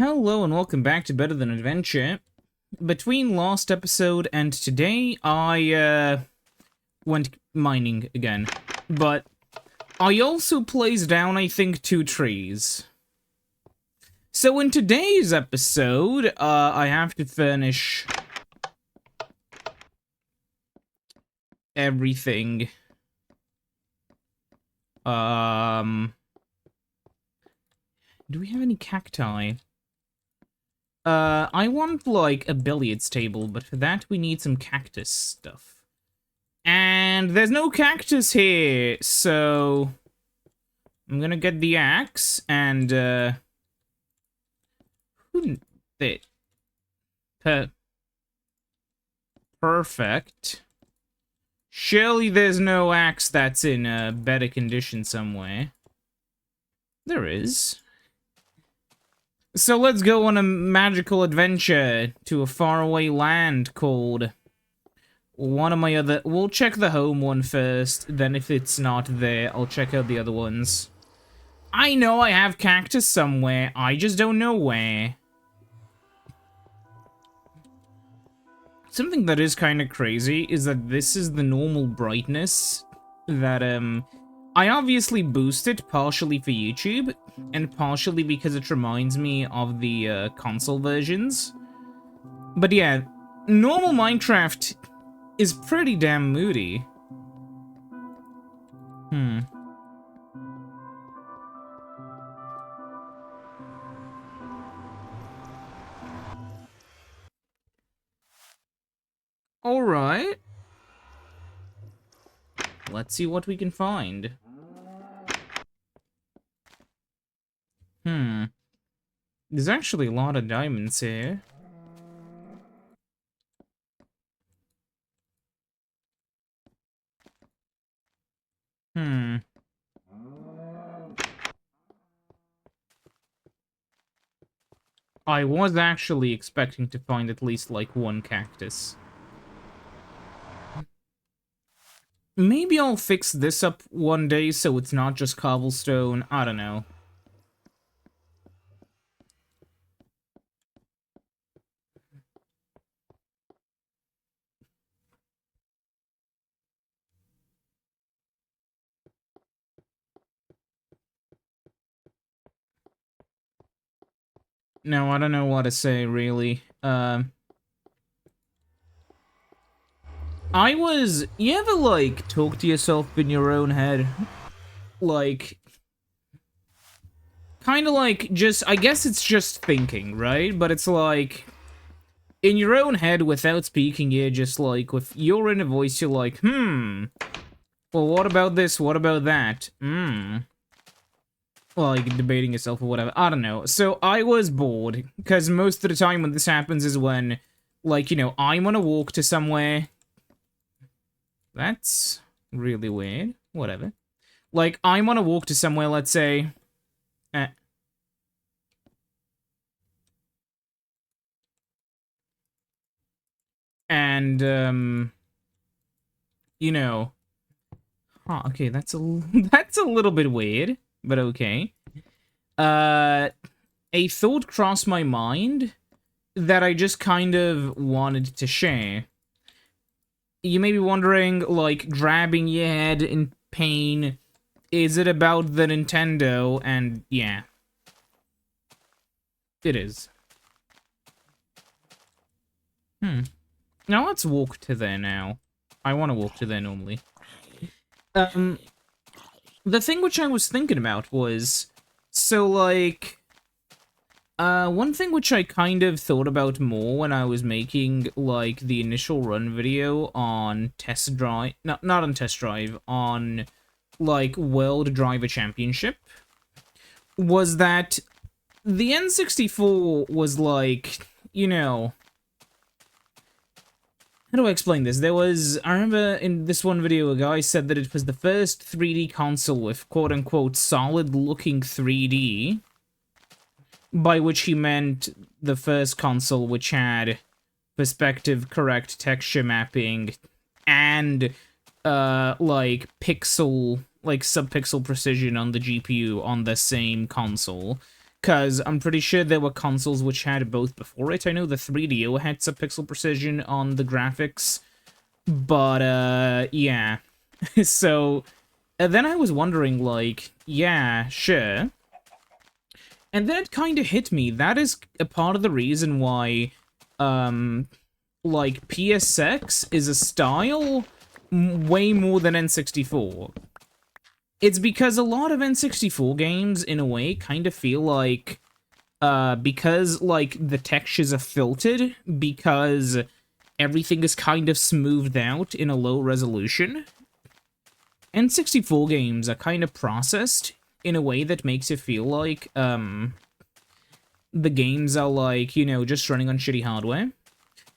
Hello and welcome back to Better Than Adventure. Between last episode and today, I went mining again. But I also placed down, I think, 2 trees. So in today's episode, I have to furnish everything. Do we have any cacti? I want, like, a billiards table, but for that we need some cactus stuff. And there's no cactus here, so I'm gonna get the axe, and, perfect. Surely there's no axe that's in a better condition somewhere. There is. So let's go on a magical adventure to a faraway land called one of my other... We'll check the home one first, then if it's not there, I'll check out the other ones. I know I have cactus somewhere, I just don't know where. Something that is kind of crazy is that this is the normal brightness that, I obviously boost it partially for YouTube, and partially because it reminds me of the console versions. But yeah, normal Minecraft is pretty damn moody. Alright. Let's see what we can find. There's actually a lot of diamonds here. I was actually expecting to find at least, like, 1 cactus. Maybe I'll fix this up one day so it's not just cobblestone. I don't know. No, I don't know what to say, really. You ever, like, talk to yourself in your own head? Like, kind of like, I guess it's just thinking, right? But it's like, in your own head, without speaking, you're just like, with your inner voice, you're like, well, what about this? What about that? Well, like, debating yourself or whatever. I don't know. So, I was bored, because most of the time when this happens is when, like, you know, I want to walk to somewhere. That's really weird. Whatever. Like, I want to walk to somewhere, let's say... And, you know... Huh, okay, that's that's a little bit weird, but okay. A thought crossed my mind that I just kind of wanted to share. You may be wondering, like, grabbing your head in pain, is it about the Nintendo? And yeah. It is. Now let's walk to there now. I want to walk to there normally. The thing which I was thinking about was, so, like, one thing which I kind of thought about more when I was making, like, the initial run video on Test Drive, not on Test Drive, on, like, World Driver Championship, was that the N64 was, like, you know... How do I explain this? I remember in this one video, a guy said that it was the first 3D console with quote-unquote solid-looking 3D, by which he meant the first console which had perspective-correct texture mapping and, like, sub-pixel precision on the GPU on the same console. because I'm pretty sure there were consoles which had both before it. I know the 3DO had some pixel precision on the graphics, but, yeah. So, then I was wondering, like, yeah, sure. And then it kind of hit me. That is a part of the reason why, like, PSX is a style way more than N64. It's because a lot of N64 games, in a way, kind of feel like, because, like, the textures are filtered, because everything is kind of smoothed out in a low resolution. N64 games are kind of processed in a way that makes it feel like, the games are, like, you know, just running on shitty hardware.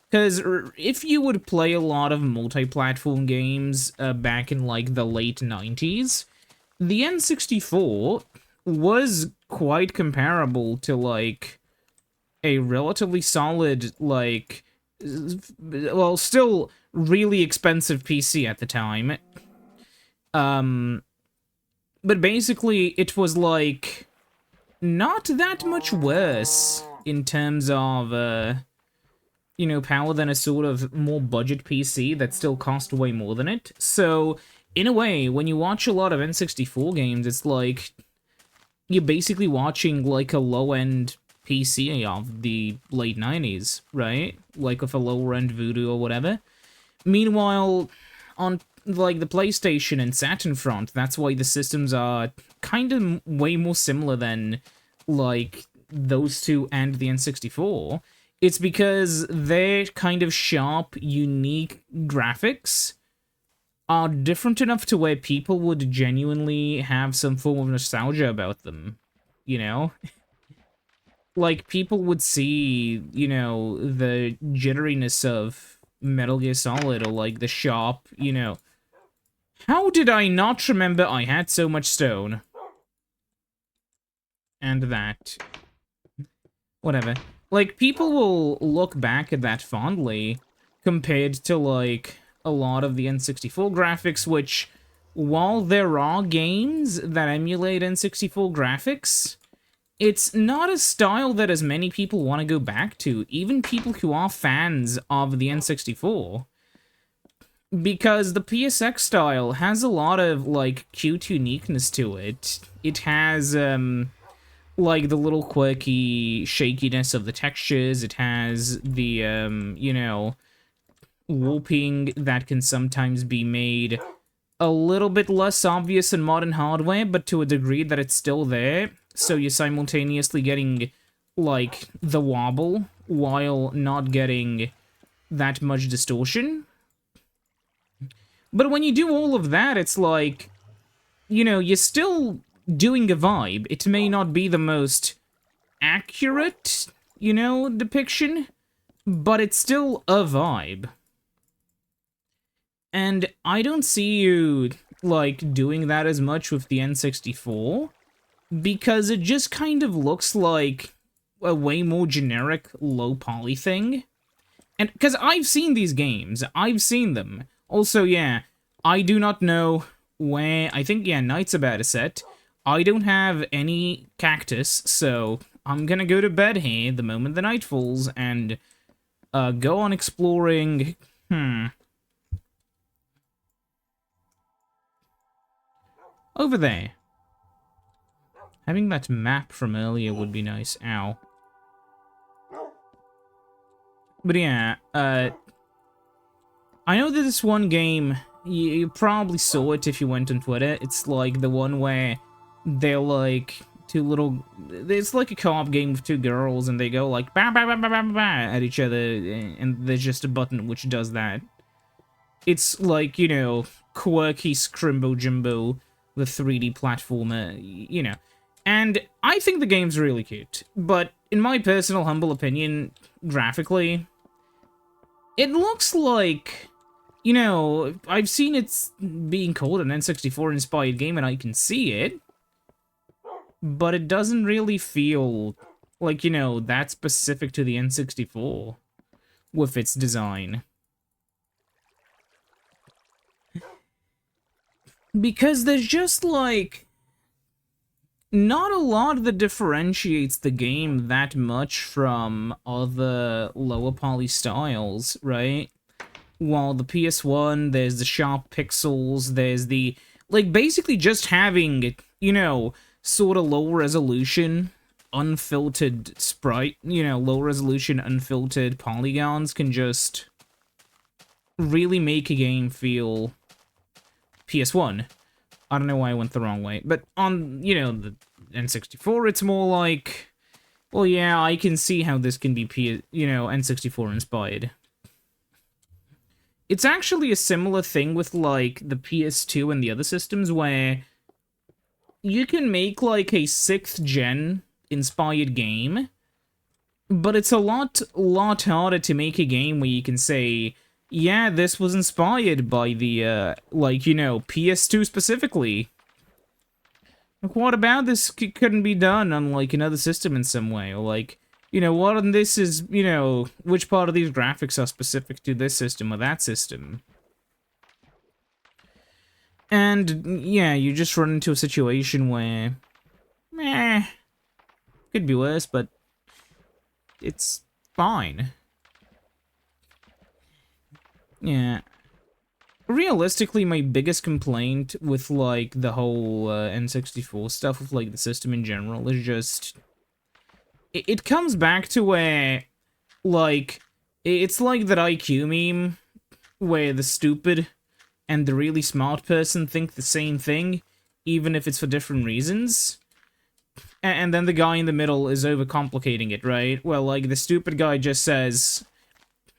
Because if you would play a lot of multi-platform games back in, like, the late 90s, the N64 was quite comparable to, like, a relatively solid, like, well, still really expensive PC at the time. But basically, it was, like, not that much worse in terms of, you know, power than a sort of more budget PC that still cost way more than it. So, in a way, when you watch a lot of N64 games, it's like you're basically watching, like, a low-end PC of the late 90s, right? Like, of a lower-end Voodoo or whatever. Meanwhile, on, like, the PlayStation and Saturn front, that's why the systems are kind of way more similar than, like, those two and the N64. It's because their kind of sharp, unique graphics are different enough to where people would genuinely have some form of nostalgia about them, you know? Like, people would see, you know, the jitteriness of Metal Gear Solid, or, like, the sharp, you know... How did I not remember I had so much stone? And that. Whatever. Like, people will look back at that fondly, compared to, like, a lot of the N64 graphics, which, while there are games that emulate N64 graphics, it's not a style that as many people want to go back to, even people who are fans of the N64. Because the PSX style has a lot of, like, cute uniqueness to it. It has, like, the little quirky shakiness of the textures. It has the, you know, warping that can sometimes be made a little bit less obvious in modern hardware, but to a degree that it's still there. So you're simultaneously getting, like, the wobble while not getting that much distortion. But when you do all of that, it's like, you know, you're still doing a vibe. It may not be the most accurate, you know, depiction, but it's still a vibe. And I don't see you, like, doing that as much with the N64, because it just kind of looks like a way more generic low-poly thing. And, because I've seen these games, I've seen them. Also, yeah, I do not know where, I think, yeah, night's about to set. I don't have any cactus, so I'm gonna go to bed here the moment the night falls, and, go on exploring, over there. Having that map from earlier would be nice. Ow. But yeah, I know that this one game, you probably saw it if you went on Twitter. It's like the one where they're like two little... It's like a co-op game with two girls, and they go like bah, bah, bah, bah, bah, bah, at each other, and there's just a button which does that. It's like, you know, quirky Scrimbo Jimbo, the 3D platformer, you know. And I think the game's really cute, but in my personal humble opinion, graphically, it looks like, you know, I've seen it's being called an N64 inspired game and I can see it, but it doesn't really feel like, you know, that specific to the N64 with its design. Because there's just, like, not a lot that differentiates the game that much from other lower poly styles, right? While the PS1, there's the sharp pixels, there's the, like, basically just having, you know, sort of low resolution, unfiltered sprite, you know, low resolution, unfiltered polygons can just really make a game feel PS1. I don't know why I went the wrong way, but on, you know, the N64, it's more like, well, yeah, I can see how this can be, you know, N64 inspired. It's actually a similar thing with, like, the PS2 and the other systems, where you can make, like, a 6th gen inspired game, but it's a lot harder to make a game where you can say, yeah, this was inspired by the, like, you know, PS2 specifically. Like, what about this couldn't be done on, like, another system in some way? Or, like, you know, what on this is, you know, which part of these graphics are specific to this system or that system? And, yeah, you just run into a situation where, could be worse, but it's fine. Yeah. Realistically, my biggest complaint with, like, the whole N64 stuff, with, like, the system in general, is just... It comes back to where, like, it's like that IQ meme, where the stupid and the really smart person think the same thing, even if it's for different reasons. And then the guy in the middle is overcomplicating it, right? Well, like, the stupid guy just says...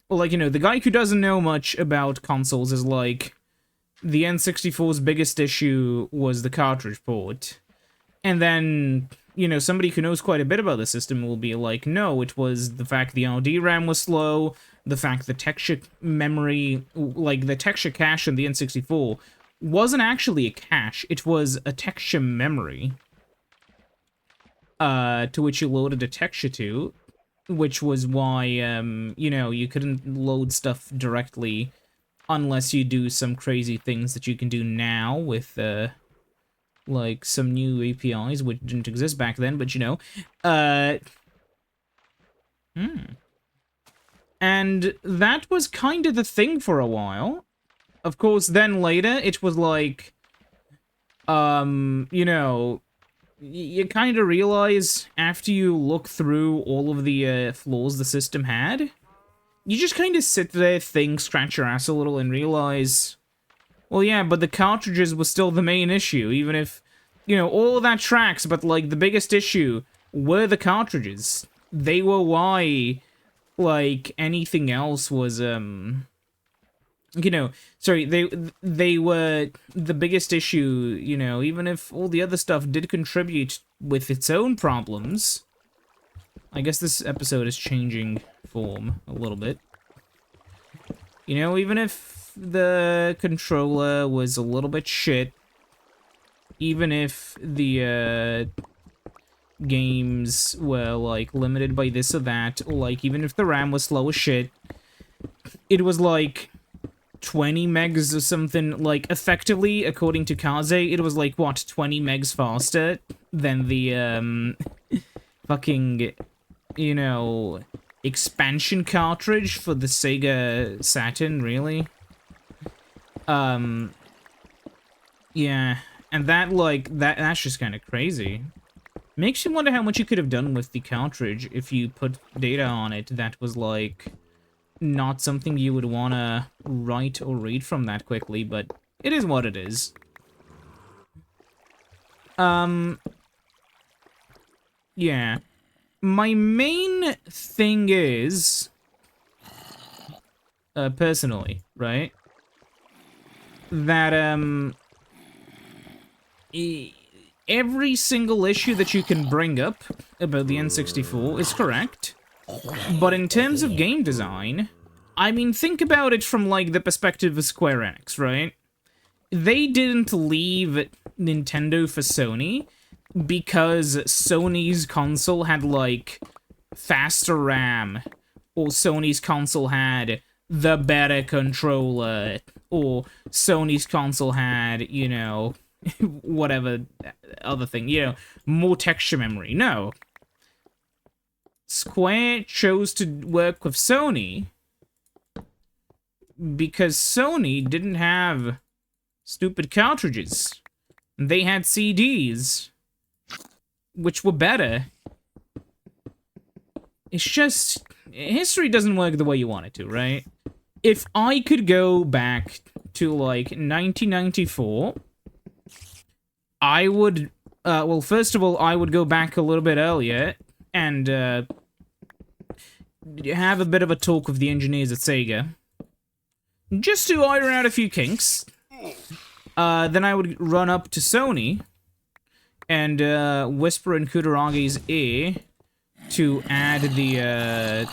Well, like, you know, the guy who doesn't know much about consoles is like, the N64's biggest issue was the cartridge port. And then, you know, somebody who knows quite a bit about the system will be like, no, it was the fact the RD-RAM was slow, the fact the texture memory, like, the texture cache in the N64 wasn't actually a cache, it was a texture memory. To which you loaded a texture to, which was why, you know, you couldn't load stuff directly unless you do some crazy things that you can do now with, like, some new APIs, which didn't exist back then, but, you know, And that was kind of the thing for a while. Of course, then later, it was like, you know... You kind of realize, after you look through all of the flaws the system had, you just kind of sit there, think, scratch your ass a little, and realize, well, yeah, but the cartridges were still the main issue, even if, you know, all of that tracks, but, like, the biggest issue were the cartridges. They were why, like, anything else was, you know, sorry, they were the biggest issue, you know, even if all the other stuff did contribute with its own problems. I guess this episode is changing form a little bit. You know, even if the controller was a little bit shit, even if the games were, like, limited by this or that, or, like, even if the RAM was slow as shit, it was, like... 20 megs or something, like, effectively, according to Kaze, it was, like, what, 20 megs faster than the, fucking, you know, expansion cartridge for the Sega Saturn, really? Yeah, and that, like, that's just kind of crazy. Makes you wonder how much you could have done with the cartridge if you put data on it that was, like... not something you would want to write or read from that quickly, but it is what it is. Yeah. My main thing is, personally, right, that, every single issue that you can bring up about the N64 is correct. But in terms of game design, I mean, think about it from, like, the perspective of Square Enix, right? They didn't leave Nintendo for Sony because Sony's console had, like, faster RAM, or Sony's console had the better controller, or Sony's console had, you know, whatever, other thing, you know, more texture memory. No. Square chose to work with Sony because Sony didn't have stupid cartridges. They had CDs, which were better. It's just, history doesn't work the way you want it to, right? If I could go back to, like, 1994, I would, well, first of all, I would go back a little bit earlier and, have a bit of a talk with the engineers at Sega. Just to iron out a few kinks. Then I would run up to Sony and, whisper in Kudaragi's ear to add the,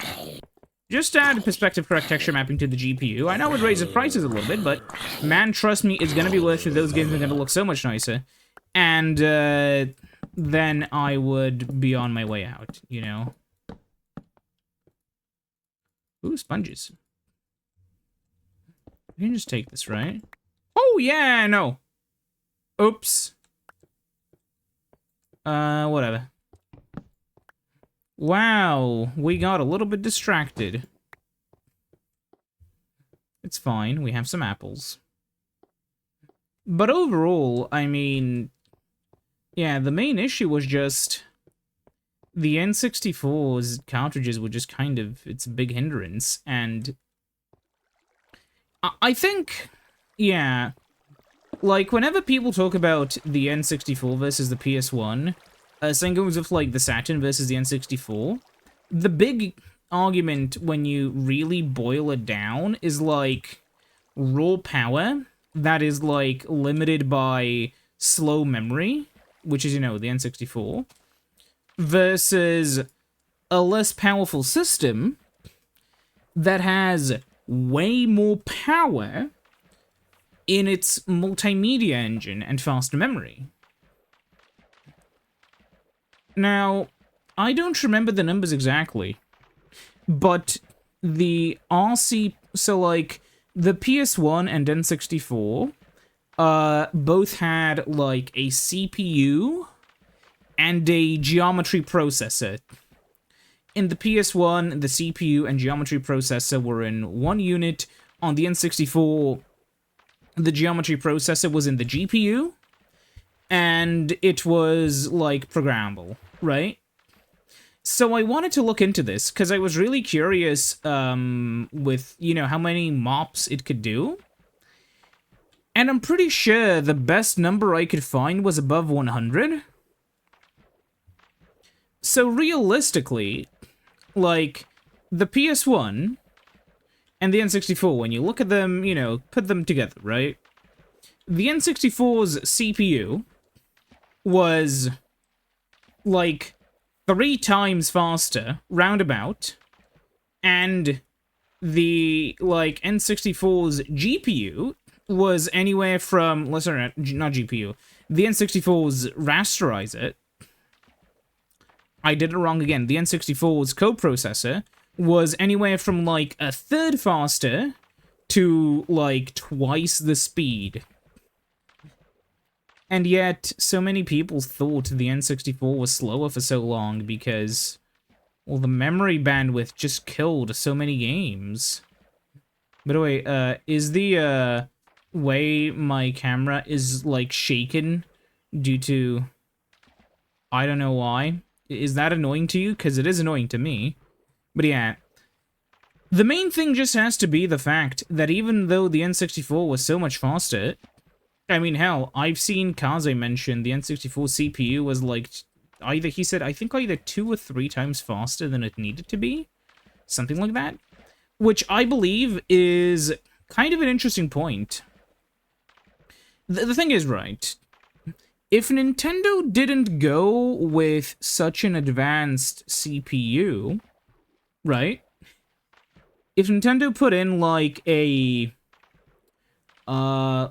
just add perspective correct texture mapping to the GPU. I know it would raise the prices a little bit, but man, trust me, it's gonna be worth it. Those games are gonna look so much nicer. And, then I would be on my way out, you know? Ooh, sponges. You can just take this, right? Oh, yeah, no. Oops. Whatever. Wow, we got a little bit distracted. It's fine, we have some apples. But overall, I mean... yeah, the main issue was just... the N64's cartridges were just kind of its big hindrance, and... I think... yeah... like, whenever people talk about the N64 versus the PS1... same goes with, like, the Saturn versus the N64. The big argument, when you really boil it down, is, like, raw power that is, like, limited by slow memory, which is, you know, the N64, versus a less powerful system that has way more power in its multimedia engine and faster memory. Now, I don't remember the numbers exactly, but the RC... so, like, the PS1 and N64, both had, like, a CPU and a geometry processor. In the PS1, the CPU and geometry processor were in one unit. On the N64, the geometry processor was in the GPU, and it was, like, programmable, right? So I wanted to look into this, because I was really curious, with, you know, how many mops it could do. And I'm pretty sure the best number I could find was above 100. So realistically, like, the PS1 and the N64, when you look at them, you know, put them together, right? The N64's CPU was, like, 3 times faster, roundabout, and the, like, N64's GPU was anywhere from, let's sorry, not GPU, the N64's rasterizer, I did it wrong again, the N64's coprocessor was anywhere from, like, 1/3 faster to, like, twice the speed. And yet, so many people thought the N64 was slower for so long because, well, the memory bandwidth just killed so many games. By the way, is the, way my camera is, like, shaken due to... I don't know why. Is that annoying to you? Because it is annoying to me. But yeah. The main thing just has to be the fact that even though the N64 was so much faster... I mean, hell, I've seen Kaze mention the N64 CPU was, like, either, he said, I think either 2 or 3 times faster than it needed to be. Something like that. Which I believe is kind of an interesting point. The thing is, right, if Nintendo didn't go with such an advanced CPU, right, if Nintendo put in, like, a...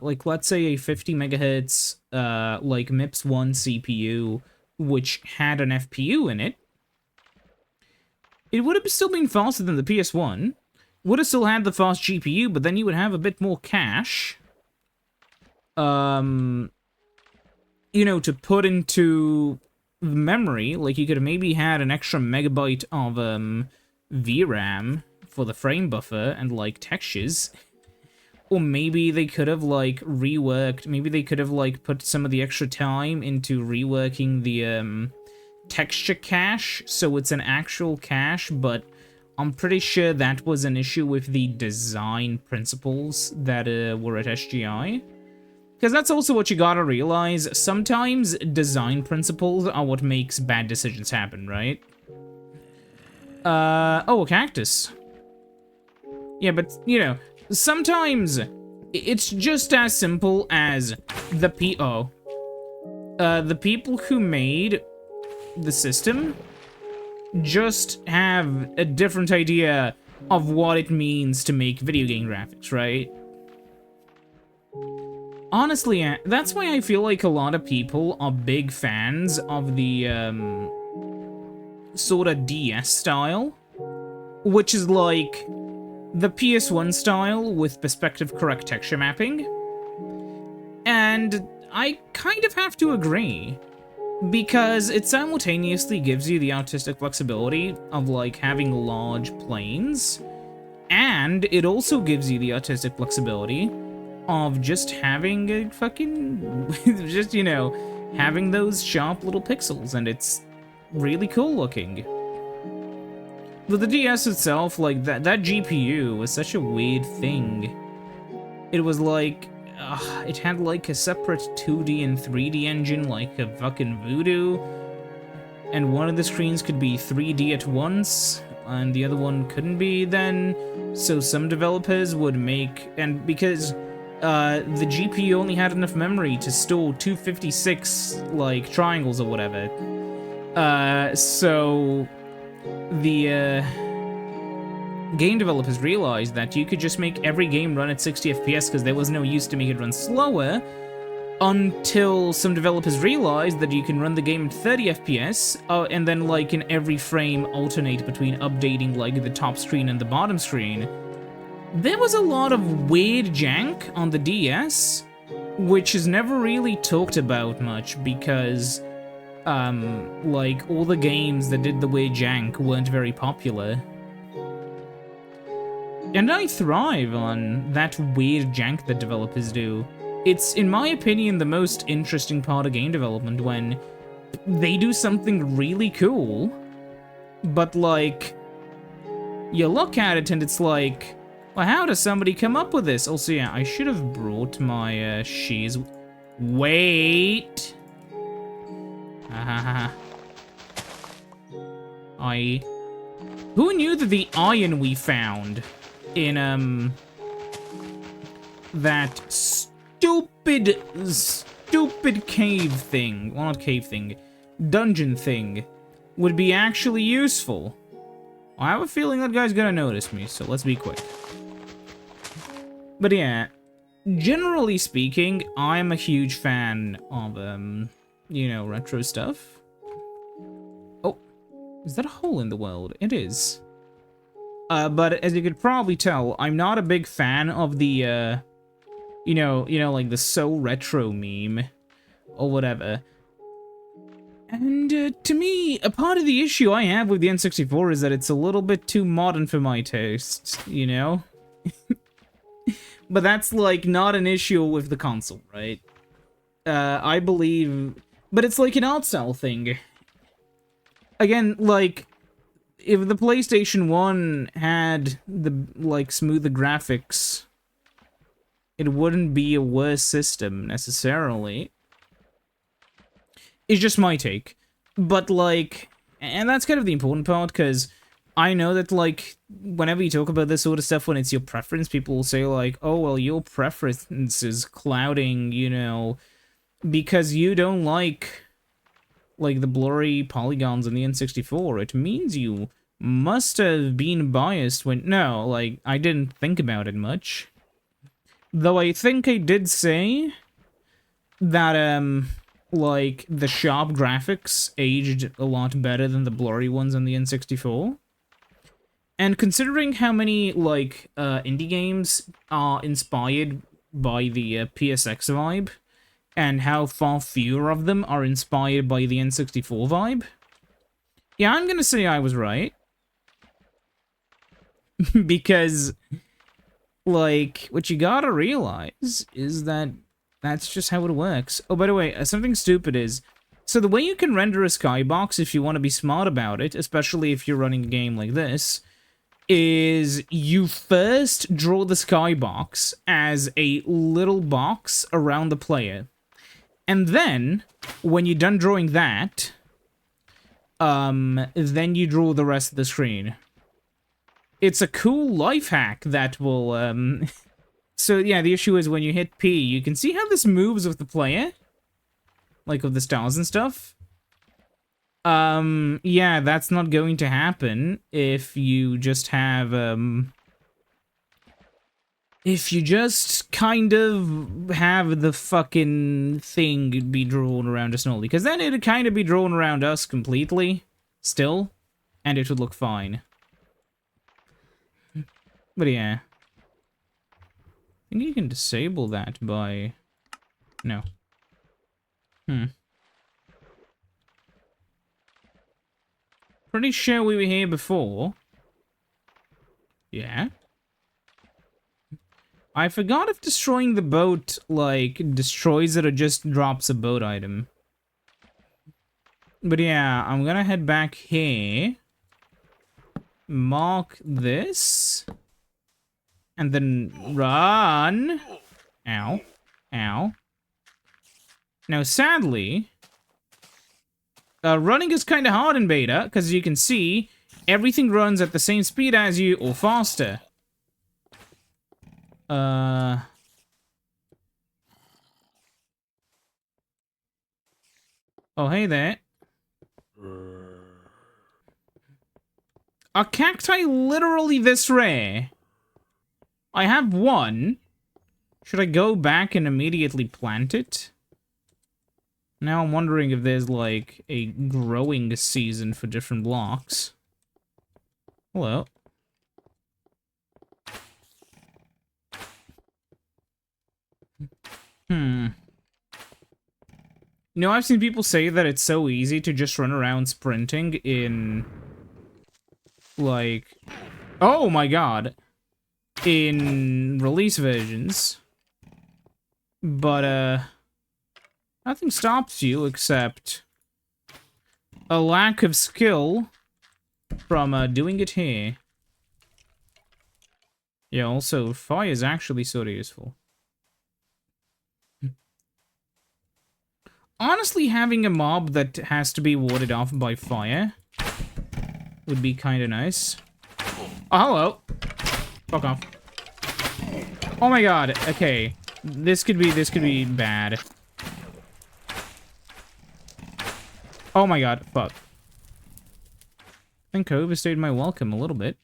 like, let's say a 50 megahertz, like, MIPS 1 CPU, which had an FPU in it, it would have still been faster than the PS1, would have still had the fast GPU, but then you would have a bit more cache, you know, to put into memory. Like, you could have maybe had an extra megabyte of VRAM for the frame buffer and, like, textures. Or maybe they could have, like, reworked, maybe they could have, like, put some of the extra time into reworking the texture cache, so it's an actual cache, but I'm pretty sure that was an issue with the design principles that were at SGI. Because that's also what you gotta realize. Sometimes design principles are what makes bad decisions happen, right? Oh, a cactus. Yeah, but, you know, sometimes it's just as simple as the people who made the system just have a different idea of what it means to make video game graphics, right? Honestly, that's why I feel like a lot of people are big fans of the, sort of DS style, which is like the PS1 style with perspective-correct texture mapping. And I kind of have to agree, because it simultaneously gives you the artistic flexibility of, like, having large planes, and it also gives you the artistic flexibility of just having a fucking, just, you know, having those sharp little pixels, and it's really cool looking. But the DS itself, like, that GPU was such a weird thing. It was like, it had, like, a separate 2D and 3D engine, like a fucking voodoo, and one of the screens could be 3D at once, and the other one couldn't be then, so some developers would make, and because the GPU only had enough memory to store 256, like, triangles or whatever. So the game developers realized that you could just make every game run at 60 FPS because there was no use to make it run slower, until some developers realized that you can run the game at 30 FPS, and then, like, in every frame alternate between updating, like, the top screen and the bottom screen. There was a lot of weird jank on the DS, which is never really talked about much because, like, all the games that did the weird jank weren't very popular. And I thrive on that weird jank that developers do. It's, in my opinion, the most interesting part of game development, when they do something really cool, but, like, you look at it and it's like, well, how does somebody come up with this? Also, yeah, I should have brought my, shears. Wait! Who knew that the iron we found in, that stupid cave thing, well, not cave thing, dungeon thing, would be actually useful? I have a feeling that guy's gonna notice me, so let's be quick. But yeah, generally speaking, I'm a huge fan of, you know, retro stuff. Oh, is that a hole in the world? It is. But as you could probably tell, I'm not a big fan of the, you know, like the so retro meme, or whatever. And to me, a part of the issue I have with the N64 is that it's a little bit too modern for my taste, you know? But that's, like, not an issue with the console, right? I believe... But it's like an art style thing. Again, like, if the PlayStation 1 had the, like, smoother graphics, it wouldn't be a worse system, necessarily. It's just my take. But, like, and that's kind of the important part, because I know that, like, whenever you talk about this sort of stuff, when it's your preference, people will say, like, oh, well, your preference is clouding, you know, because you don't like, the blurry polygons in the N64. It means you must have been biased when... No, like, I didn't think about it much. Though I think I did say that, like, the sharp graphics aged a lot better than the blurry ones on the N64. And considering how many, like, indie games are inspired by the PSX vibe, and how far fewer of them are inspired by the N64 vibe. Yeah, I'm gonna say I was right. Because, like, what you gotta realize is that that's just how it works. Oh, by the way, something stupid is, so the way you can render a skybox, if you want to be smart about it, especially if you're running a game like this, is you first draw the skybox as a little box around the player. And then, when you're done drawing that, then you draw the rest of the screen. It's a cool life hack that will, So, yeah, the issue is when you hit P, you can see how this moves with the player? Like, with the stars and stuff? Yeah, that's not going to happen if you just have, if you just kind of have the fucking thing be drawn around us only. Because then it'd kind of be drawn around us completely, still, and it would look fine. But yeah. I think you can disable that by... No. Pretty sure we were here before. Yeah. I forgot if destroying the boat, like, destroys it or just drops a boat item. But yeah, I'm gonna head back here. Mark this. And then run. Ow. Ow. Now, sadly, running is kind of hard in beta, because you can see everything runs at the same speed as you, or faster. Oh, hey there. Are cacti literally this rare? I have one. Should I go back and immediately plant it? Now I'm wondering if there's, like, a growing season for different blocks. Hello. You know, I've seen people say that it's so easy to just run around sprinting in, like... Oh my god! In release versions. But, nothing stops you except a lack of skill from, doing it here. Yeah, also, fire is actually sort of useful. Honestly, having a mob that has to be warded off by fire would be kind of nice. Oh, hello. Fuck off. Oh my god, okay. This could be bad. Oh my god, fuck. I think I overstayed my welcome a little bit.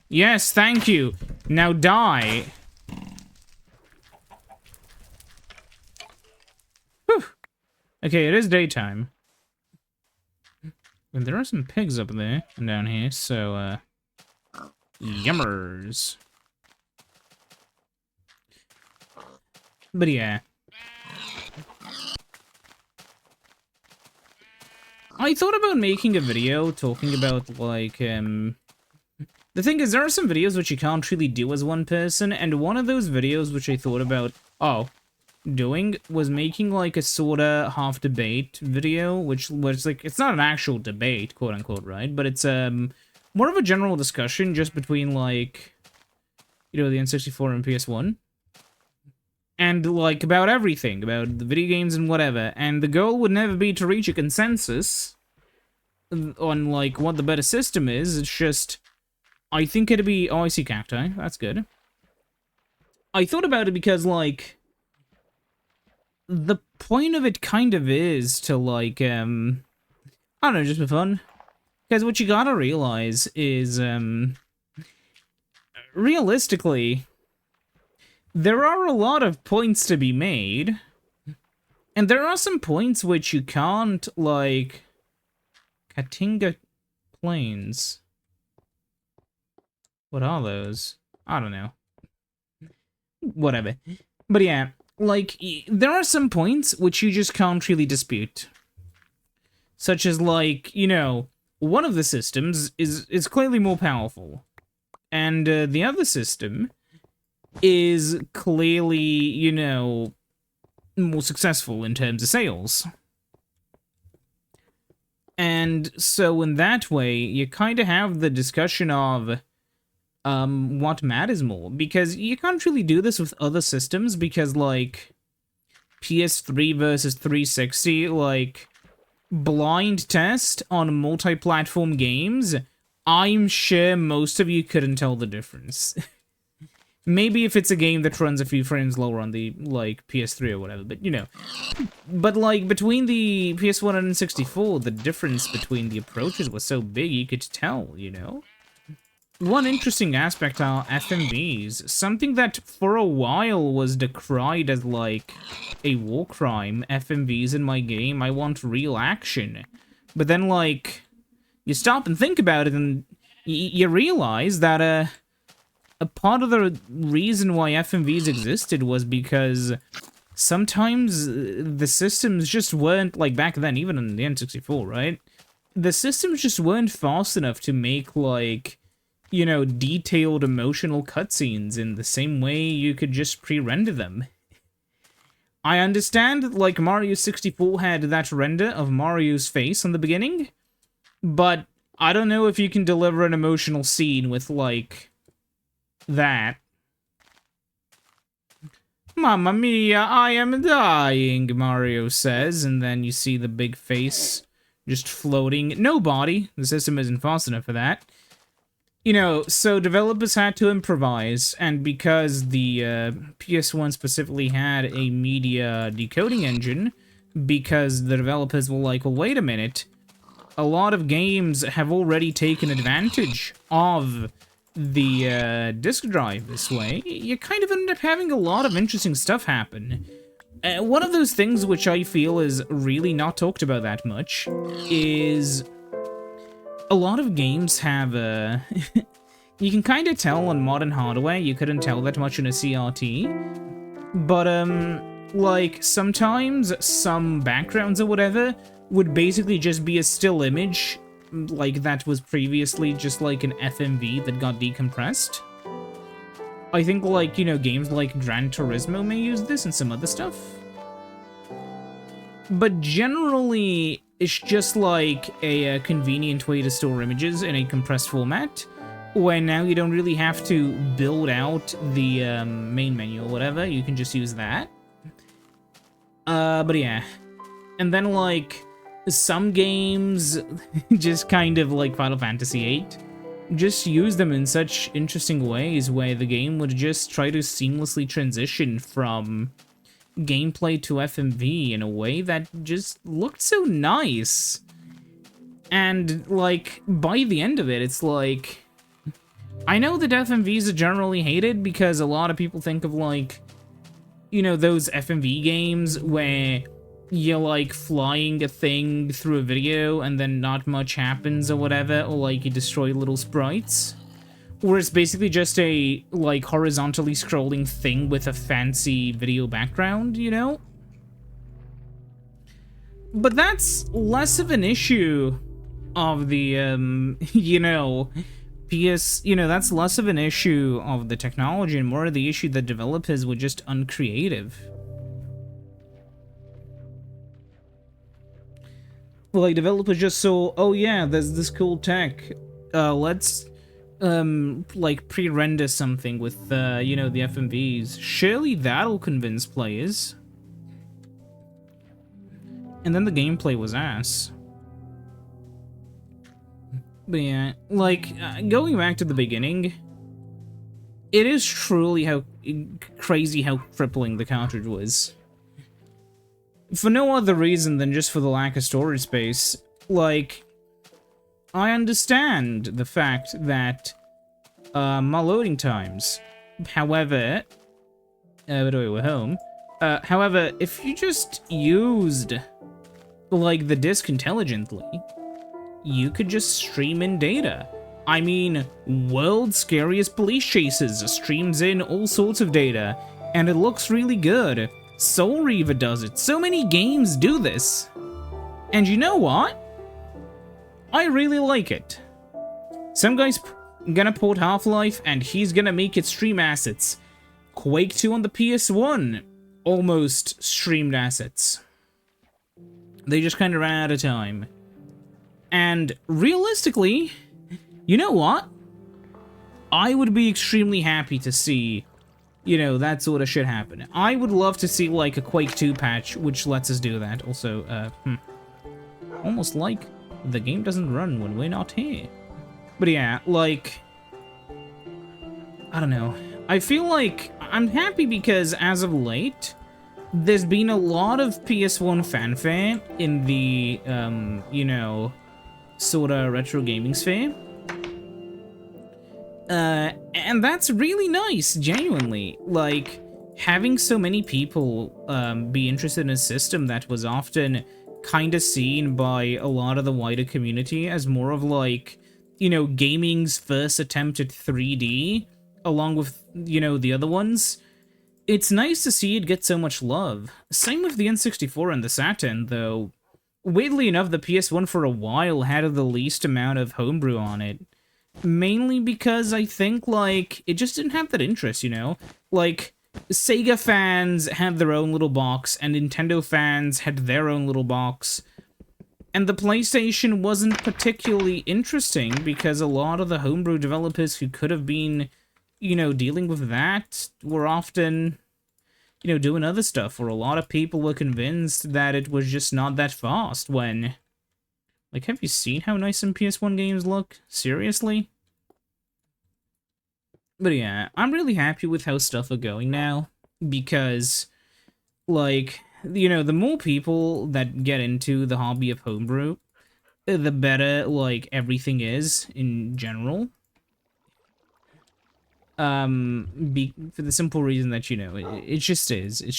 Yes, thank you. Now die. Whew. Okay, it is daytime. And there are some pigs up there and down here, so, yummers. But yeah. I thought about making a video talking about, like, the thing is, there are some videos which you can't really do as one person, and one of those videos which I thought about, doing was making, like, a sorta half-debate video, which was, like, it's not an actual debate, quote-unquote, right? But it's, more of a general discussion just between, like, you know, the N64 and PS1. And, like, about everything, about the video games and whatever. And the goal would never be to reach a consensus on, like, what the better system is. It's just, I think it'd be... Oh, I see cacti. That's good. I thought about it because, like... The point of it kind of is to, like, I don't know, just for fun. Because what you gotta realize is, realistically, there are a lot of points to be made. And there are some points which you can't, like... Katinga Plains. What are those? I don't know. whatever. But yeah, like, there are some points which you just can't really dispute. Such as, like, you know, one of the systems is clearly more powerful. And the other system is clearly, you know, more successful in terms of sales. And so in that way, you kind of have the discussion of what matters more, because you can't really do this with other systems, because, like, PS3 versus 360, like, blind test on multi-platform games, I'm sure most of you couldn't tell the difference. Maybe if it's a game that runs a few frames lower on the, like, PS3 or whatever, but, you know. But, like, between the PS1 and 64, the difference between the approaches was so big you could tell, you know? One interesting aspect are FMVs, something that for a while was decried as, like, a war crime. FMVs in my game, I want real action. But then, like, you stop and think about it and you realize that, a part of the reason why FMVs existed was because sometimes the systems just weren't, like, back then, even in the N64, right? The systems just weren't fast enough to make, like, you know, detailed emotional cutscenes in the same way you could just pre-render them. I understand, like, Mario 64 had that render of Mario's face in the beginning, but I don't know if you can deliver an emotional scene with, like, that. Mamma mia, I am dying, Mario says, and then you see the big face just floating. No body. The system isn't fast enough for that. You know, so developers had to improvise, and because the PS1 specifically had a media decoding engine, because the developers were like, well, wait a minute, a lot of games have already taken advantage of the disk drive this way, you kind of end up having a lot of interesting stuff happen. One of those things which I feel is really not talked about that much is a lot of games have you can kind of tell on modern hardware, you couldn't tell that much in a CRT, but like sometimes some backgrounds or whatever would basically just be a still image, like that was previously just like an FMV that got decompressed. I think, like, you know, games like Gran Turismo may use this and some other stuff. But generally, it's just like a convenient way to store images in a compressed format, where now you don't really have to build out the main menu or whatever, you can just use that. But yeah. And then, like, some games, just kind of like Final Fantasy VIII, just use them in such interesting ways where the game would just try to seamlessly transition from gameplay to FMV in a way that just looked so nice. And, like, by the end of it, it's like, I know that FMVs are generally hated because a lot of people think of, like, you know, those FMV games where you're, like, flying a thing through a video and then not much happens or whatever, or, like, you destroy little sprites. Or it's basically just a, like, horizontally scrolling thing with a fancy video background, you know? But that's less of an issue of the, you know, that's less of an issue of the technology and more of the issue that developers were just uncreative. Like, developers just saw, oh yeah, there's this cool tech, let's, like, pre-render something with, you know, the FMVs. Surely that'll convince players. And then the gameplay was ass. But yeah, like, going back to the beginning, it is truly crazy how crippling the cartridge was. For no other reason than just for the lack of storage space. Like, I understand the fact that my loading times, however, we're home. However, if you just used, like, the disk intelligently, you could just stream in data. I mean, World's Scariest Police Chases streams in all sorts of data. and it looks really good. Soul Reaver does it. So many games do this. And you know what? I really like it. Some guy's gonna port Half-Life, and he's gonna make it stream assets. Quake 2 on the PS1 almost streamed assets. They just kind of ran out of time. And realistically, you know what? I would be extremely happy to see, you know, that sort of shit happen. I would love to see, like, a Quake 2 patch, which lets us do that. Also, almost like the game doesn't run when we're not here. But yeah, like, I don't know. I feel like I'm happy because as of late, there's been a lot of PS1 fanfare in the, you know, sort of retro gaming sphere. And that's really nice, genuinely. Like, having so many people be interested in a system that was often kind of seen by a lot of the wider community as more of, like, you know, gaming's first attempt at 3D, along with, you know, the other ones. It's nice to see it get so much love. Same with the N64 and the Saturn, though. Weirdly enough, the PS1 for a while had the least amount of homebrew on it. Mainly because I think, like, it just didn't have that interest, you know? Like, Sega fans had their own little box, and Nintendo fans had their own little box. And the PlayStation wasn't particularly interesting because a lot of the homebrew developers who could have been, you know, dealing with that were often, you know, doing other stuff, or a lot of people were convinced that it was just not that fast when... Like, have you seen how nice some PS1 games look? Seriously? But yeah, I'm really happy with how stuff are going now, because, like, you know, the more people that get into the hobby of homebrew, the better, like, everything is in general. For the simple reason that, you know, it just is. It's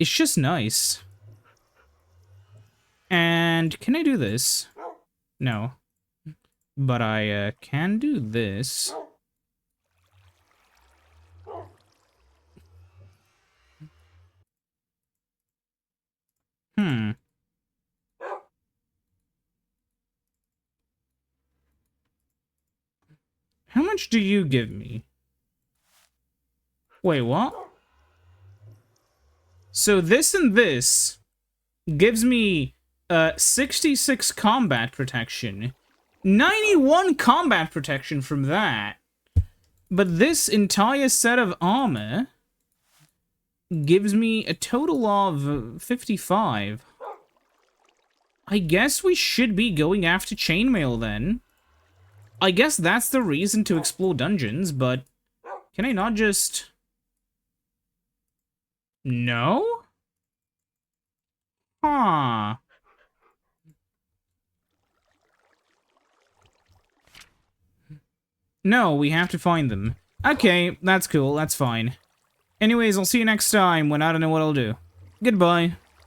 just nice. And can I do this? No. But I can do this. How much do you give me? Wait, what? So this and this gives me 66 combat protection. 91 combat protection from that. But this entire set of armor gives me a total of 55. I guess we should be going after chainmail then. I guess that's the reason to explore dungeons, but can I not just... No? Huh. No, we have to find them. Okay, that's cool, that's fine. Anyways, I'll see you next time when I don't know what I'll do. Goodbye.